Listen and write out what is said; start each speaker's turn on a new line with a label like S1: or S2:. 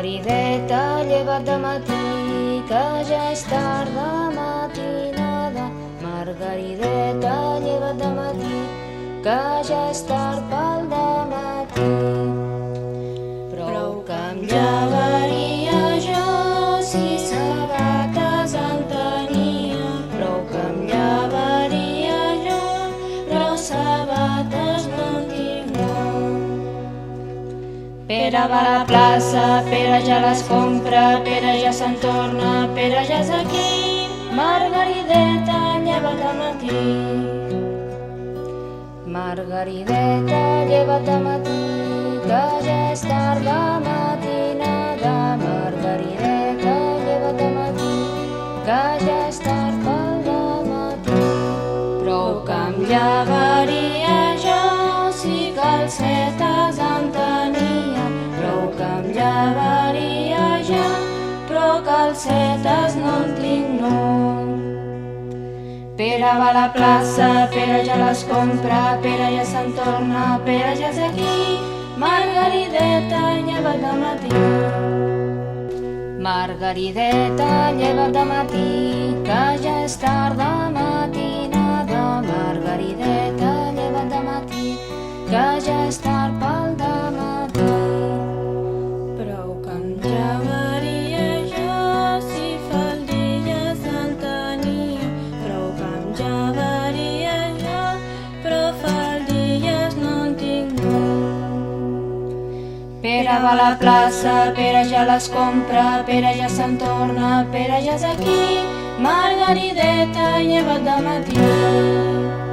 S1: Margarideta, lleva't de matí, que ja és tarda matinada. Margarideta, lleva't de matí, que ja és tard pel dematí. Prou que em llevaria jo si sabates en tenia. Prou que em llevaria jo, però sabates no en tinc, no. Pere va a la plaça, Pere ja les compra, Pere ja se'n torna, Pere ja és aquí. Margarideta, lleva't de matí. Margarideta, lleva't de matí, que ja és tarda matinada. Margarideta, lleva't de matí, que ja és tard pel dematí. Prou que em llevaria jo si calcetes en tenia. Prou que em llevaria jo, però calcetes no en tinc, no. Pere va a la plaça, Pere ja les compra, Pere ja se'n torna, Pere ja és aquí. Margarideta, lleva't de matí. Margarideta, lleva't de matí, que ja és tarda matinada. Margarideta, lleva't de matí, que ja és tard pel dematí. Prou que em llevaria jo si faldilles en tenia. Prou que em llevaria jo, però faldilles no en tinc, no. Pere va a la plaça, Pere ja les compra, Pere ja se'n torna, Pere ja és aquí. Margarideta, lleva't de matí.